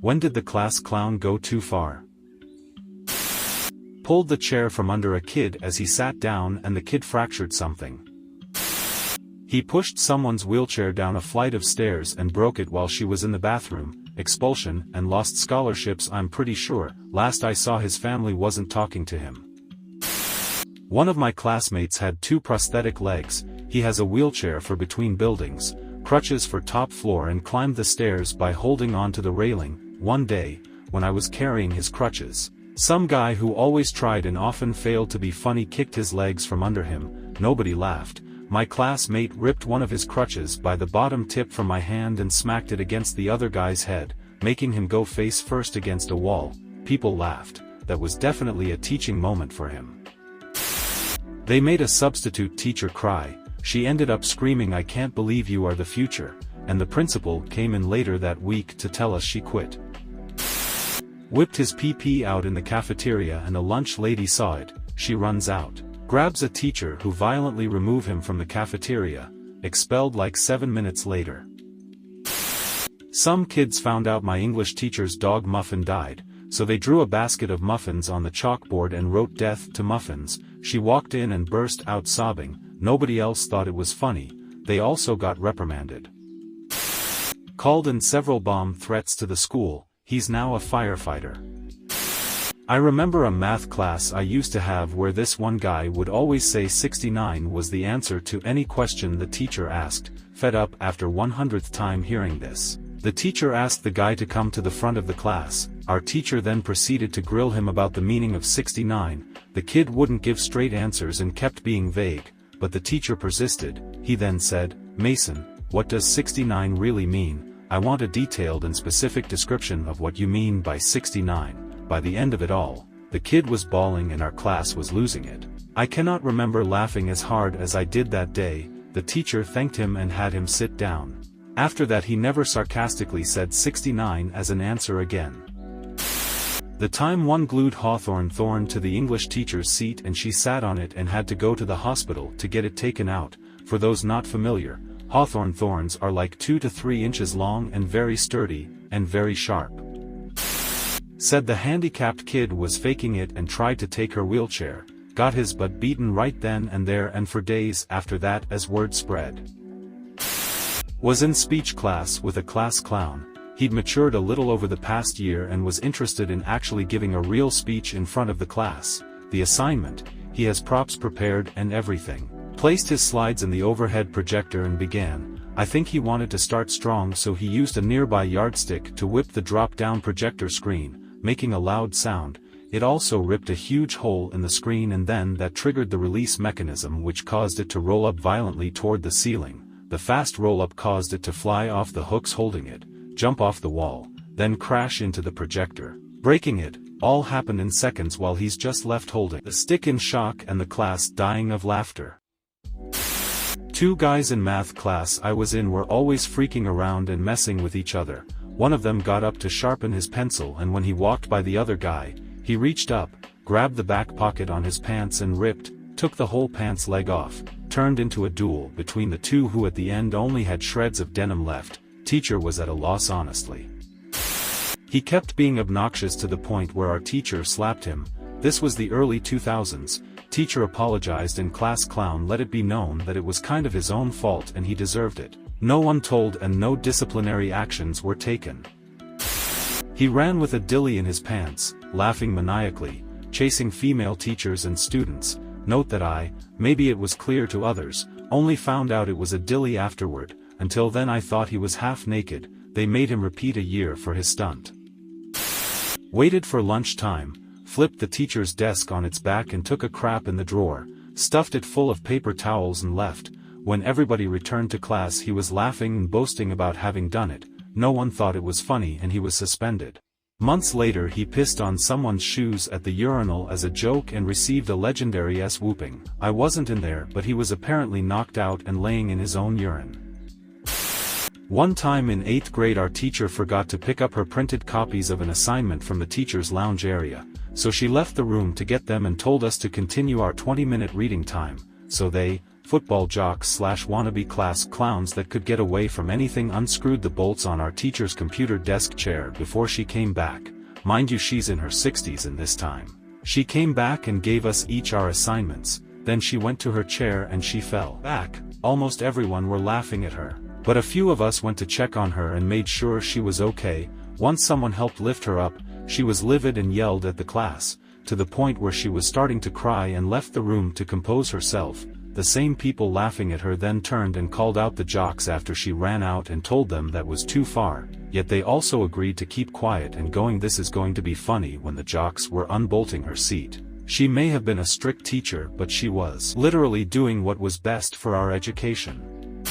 When did the class clown go too far? Pulled the chair from under a kid as he sat down and the kid fractured something. He pushed someone's wheelchair down a flight of stairs and broke it while she was in the bathroom. Expulsion and lost scholarships. I'm pretty sure, last I saw his family wasn't talking to him. One of my classmates had 2 prosthetic legs. He has a wheelchair for between buildings, crutches for top floor, and climbed the stairs by holding on to the railing. One day, when I was carrying his crutches, some guy who always tried and often failed to be funny kicked his legs from under him. Nobody laughed. My classmate ripped one of his crutches by the bottom tip from my hand and smacked it against the other guy's head, making him go face first against a wall. People laughed. That was definitely a teaching moment for him. They made a substitute teacher cry. She ended up screaming, "I can't believe you are the future," and the principal came in later that week to tell us she quit. Whipped his PP out in the cafeteria and a lunch lady saw it. She runs out, grabs a teacher who violently removed him from the cafeteria, expelled like 7 minutes later. Some kids found out my English teacher's dog Muffin died, so they drew a basket of muffins on the chalkboard and wrote "Death to Muffins." She walked in and burst out sobbing. Nobody else thought it was funny. They also got reprimanded. Called in several bomb threats to the school. He's now a firefighter. I remember a math class I used to have where this one guy would always say 69 was the answer to any question the teacher asked. Fed up after 100th time hearing this, the teacher asked the guy to come to the front of the class. Our teacher then proceeded to grill him about the meaning of 69. The kid wouldn't give straight answers and kept being vague, but the teacher persisted. He then said, "Mason, what does 69 really mean? I want a detailed and specific description of what you mean by 69. By the end of it all, the kid was bawling and our class was losing it. I cannot remember laughing as hard as I did that day. The teacher thanked him and had him sit down. After that he never sarcastically said 69 as an answer again. The time one glued Hawthorne thorn to the English teacher's seat and she sat on it and had to go to the hospital to get it taken out. For those not familiar, Hawthorne thorns are like 2 to 3 inches long and very sturdy, and very sharp. Said the handicapped kid was faking it and tried to take her wheelchair, got his butt beaten right then and there and for days after that as word spread. Was in speech class with a class clown. He'd matured a little over the past year and was interested in actually giving a real speech in front of the class. The assignment, he has props prepared and everything. Placed his slides in the overhead projector and began. I think he wanted to start strong, so he used a nearby yardstick to whip the drop-down projector screen, making a loud sound. It also ripped a huge hole in the screen and then that triggered the release mechanism which caused it to roll up violently toward the ceiling. The fast roll-up caused it to fly off the hooks holding it, jump off the wall, then crash into the projector, breaking it. All happened in seconds while he's just left holding the stick in shock and the class dying of laughter. 2 guys in math class I was in were always freaking around and messing with each other. One of them got up to sharpen his pencil and when he walked by the other guy, he reached up, grabbed the back pocket on his pants and took the whole pants leg off. Turned into a duel between the 2 who at the end only had shreds of denim left. Teacher was at a loss honestly. He kept being obnoxious to the point where our teacher slapped him. This was the early 2000s. Teacher apologized and class clown let it be known that it was kind of his own fault and he deserved it. No one told and no disciplinary actions were taken. He ran with a dilly in his pants, laughing maniacally, chasing female teachers and students. Note that maybe it was clear to others, only found out it was a dilly afterward. Until then I thought he was half naked. They made him repeat a year for his stunt. Waited for lunchtime, flipped the teacher's desk on its back and took a crap in the drawer, stuffed it full of paper towels and left. When everybody returned to class he was laughing and boasting about having done it. No one thought it was funny and he was suspended. Months later he pissed on someone's shoes at the urinal as a joke and received a legendary whooping. I wasn't in there but he was apparently knocked out and laying in his own urine. One time in 8th grade our teacher forgot to pick up her printed copies of an assignment from the teacher's lounge area, so she left the room to get them and told us to continue our 20-minute reading time. So they, football jocks / wannabe class clowns that could get away from anything unscrewed the bolts on our teacher's computer desk chair before she came back. Mind you, she's in her 60s in this time. She came back and gave us each our assignments, then she went to her chair and she fell back. Almost everyone were laughing at her, but a few of us went to check on her and made sure she was okay. Once someone helped lift her up, she was livid and yelled at the class, to the point where she was starting to cry and left the room to compose herself. The same people laughing at her then turned and called out the jocks after she ran out and told them that was too far, yet they also agreed to keep quiet and going. This is going to be funny when the jocks were unbolting her seat. She may have been a strict teacher, but she was literally doing what was best for our education.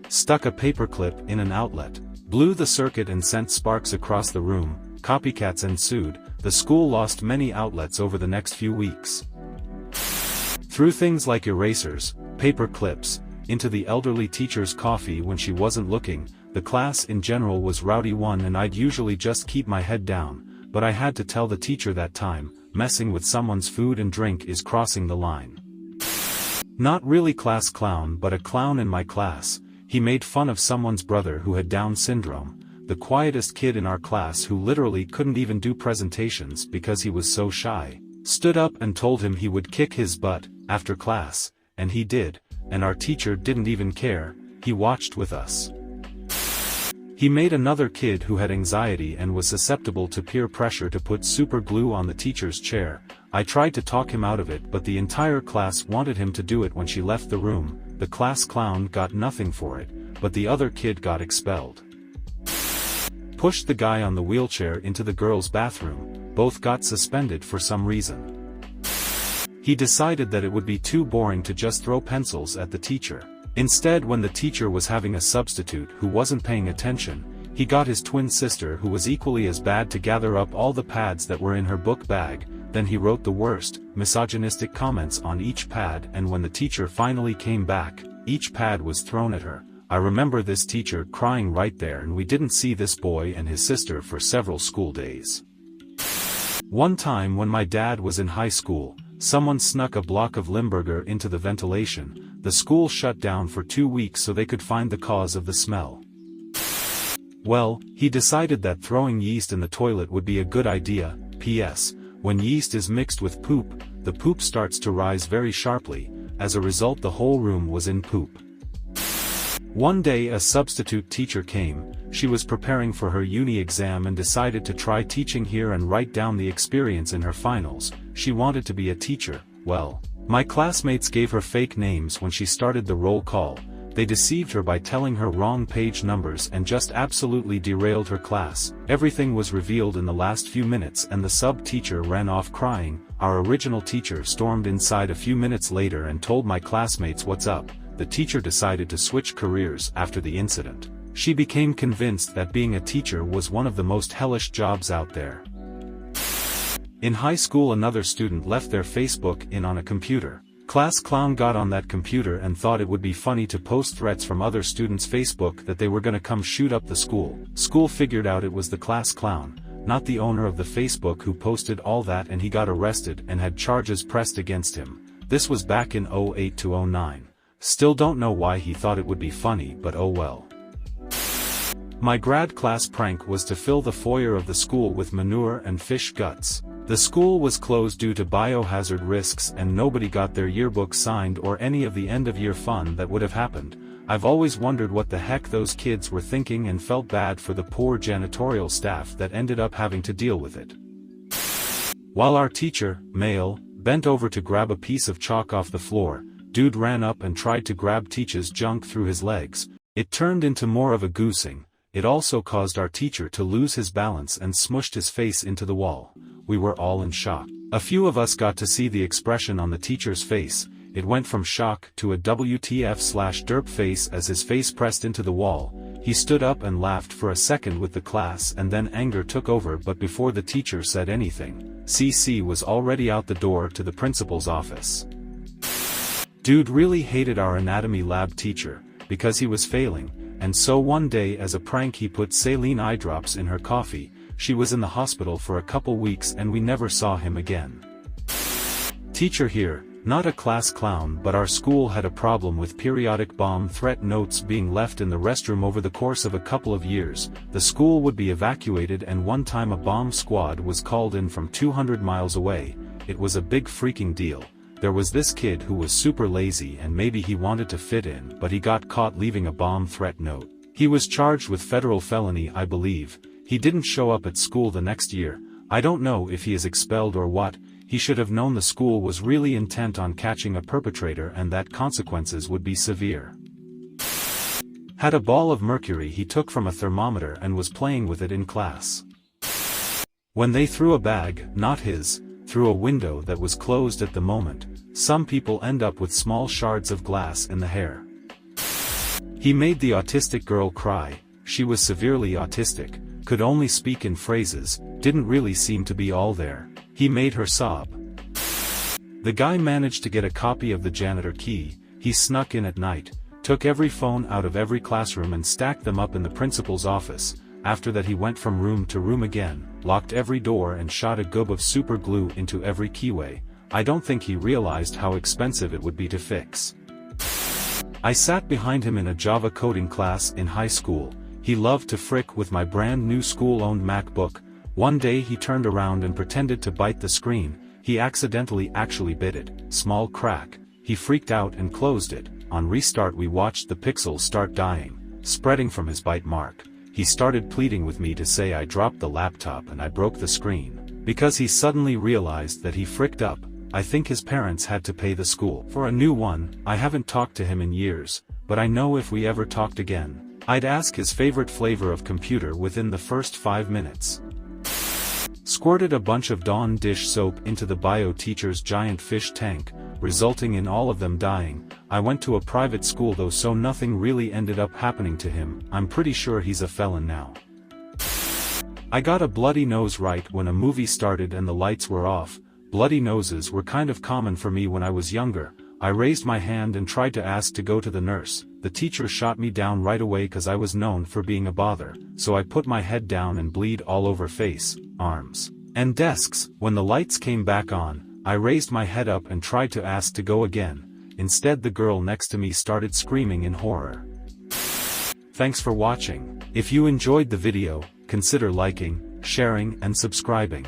Stuck a paperclip in an outlet, blew the circuit and sent sparks across the room. Copycats ensued. The school lost many outlets over the next few weeks. Threw things like erasers, paper clips, into the elderly teacher's coffee when she wasn't looking. The class in general was rowdy one and I'd usually just keep my head down, but I had to tell the teacher that time, messing with someone's food and drink is crossing the line. Not really class clown, but a clown in my class. He made fun of someone's brother who had Down syndrome, the quietest kid in our class who literally couldn't even do presentations because he was so shy. Stood up and told him he would kick his butt after class, and he did, and our teacher didn't even care. He watched with us. He made another kid who had anxiety and was susceptible to peer pressure to put super glue on the teacher's chair. I tried to talk him out of it, but the entire class wanted him to do it when she left the room. The class clown got nothing for it, but the other kid got expelled. Pushed the guy on the wheelchair into the girls' bathroom. Both got suspended for some reason. He decided that it would be too boring to just throw pencils at the teacher. Instead, when the teacher was having a substitute who wasn't paying attention, he got his twin sister who was equally as bad to gather up all the pads that were in her book bag. Then he wrote the worst, misogynistic comments on each pad, and when the teacher finally came back, each pad was thrown at her. I remember this teacher crying right there, and we didn't see this boy and his sister for several school days. One time when my dad was in high school, someone snuck a block of Limburger into the ventilation. The school shut down for 2 weeks so they could find the cause of the smell. Well, he decided that throwing yeast in the toilet would be a good idea. P.S. When yeast is mixed with poop, the poop starts to rise very sharply. As a result, the whole room was in poop. One day a substitute teacher came. She was preparing for her uni exam and decided to try teaching here and write down the experience in her finals. She wanted to be a teacher. Well, my classmates gave her fake names when she started the roll call. They deceived her by telling her wrong page numbers and just absolutely derailed her class. Everything was revealed in the last few minutes and the sub-teacher ran off crying. Our original teacher stormed inside a few minutes later and told my classmates what's up. The teacher decided to switch careers after the incident. She became convinced that being a teacher was one of the most hellish jobs out there. In high school, another student left their Facebook in on a computer. Class clown got on that computer and thought it would be funny to post threats from other students' Facebook that they were gonna come shoot up the school. School figured out it was the class clown, not the owner of the Facebook, who posted all that, and he got arrested and had charges pressed against him. This was back in 08 to 09. Still don't know why he thought it would be funny, but oh well. My grad class prank was to fill the foyer of the school with manure and fish guts. The school was closed due to biohazard risks and nobody got their yearbook signed or any of the end-of-year fun that would have happened. I've always wondered what the heck those kids were thinking and felt bad for the poor janitorial staff that ended up having to deal with it. While our teacher, male, bent over to grab a piece of chalk off the floor, dude ran up and tried to grab teacher's junk through his legs. It turned into more of a goosing. It also caused our teacher to lose his balance and smushed his face into the wall. We were all in shock. A few of us got to see the expression on the teacher's face. It went from shock to a WTF/derp face as his face pressed into the wall. He stood up and laughed for a second with the class, and then anger took over, but before the teacher said anything, CC was already out the door to the principal's office. Dude really hated our anatomy lab teacher, because he was failing, and so one day as a prank he put saline eye drops in her coffee. She was in the hospital for a couple weeks and we never saw him again. Teacher here, Not a class clown, but our school had a problem with periodic bomb threat notes being left in the restroom. Over the course of a couple of years, the school would be evacuated, and one time a bomb squad was called in from 200 miles away. It was a big freaking deal. There was this kid who was super lazy, and maybe he wanted to fit in, but he got caught leaving a bomb threat note. He was charged with federal felony, I believe. He didn't show up at school the next year. I don't know if he is expelled or what. He should have known the school was really intent on catching a perpetrator and that consequences would be severe. Had a ball of mercury he took from a thermometer and was playing with it in class. When they threw a bag, not his, through a window that was closed at the moment, some people end up with small shards of glass in the hair. He made the autistic girl cry. She was severely autistic, could only speak in phrases, didn't really seem to be all there. He made her sob. The guy managed to get a copy of the janitor key. He snuck in at night, took every phone out of every classroom and stacked them up in the principal's office. After that he went from room to room again, locked every door and shot a gob of super glue into every keyway. I don't think he realized how expensive it would be to fix. I sat behind him in a Java coding class in high school. He loved to frick with my brand new school-owned MacBook. One day he turned around and pretended to bite the screen. He accidentally actually bit it. Small crack. He freaked out and closed it. On restart we watched the pixels start dying, spreading from his bite mark. He started pleading with me to say I dropped the laptop and I broke the screen. Because he suddenly realized that he fricked up. I think his parents had to pay the school for a new one. I haven't talked to him in years, but I know if we ever talked again, I'd ask his favorite flavor of computer within the first 5 minutes. Squirted a bunch of Dawn dish soap into the bio teacher's giant fish tank, resulting in all of them dying. I went to a private school though, so nothing really ended up happening to him. I'm pretty sure he's a felon now. I got a bloody nose right when a movie started and the lights were off. Bloody noses were kind of common for me when I was younger. I raised my hand and tried to ask to go to the nurse. The teacher shot me down right away cause I was known for being a bother, so I put my head down and bleed all over face, arms, and desks. When the lights came back on, I raised my head up and tried to ask to go again. Instead the girl next to me started screaming in horror. Thanks for watching. If you enjoyed the video, consider liking, sharing and subscribing.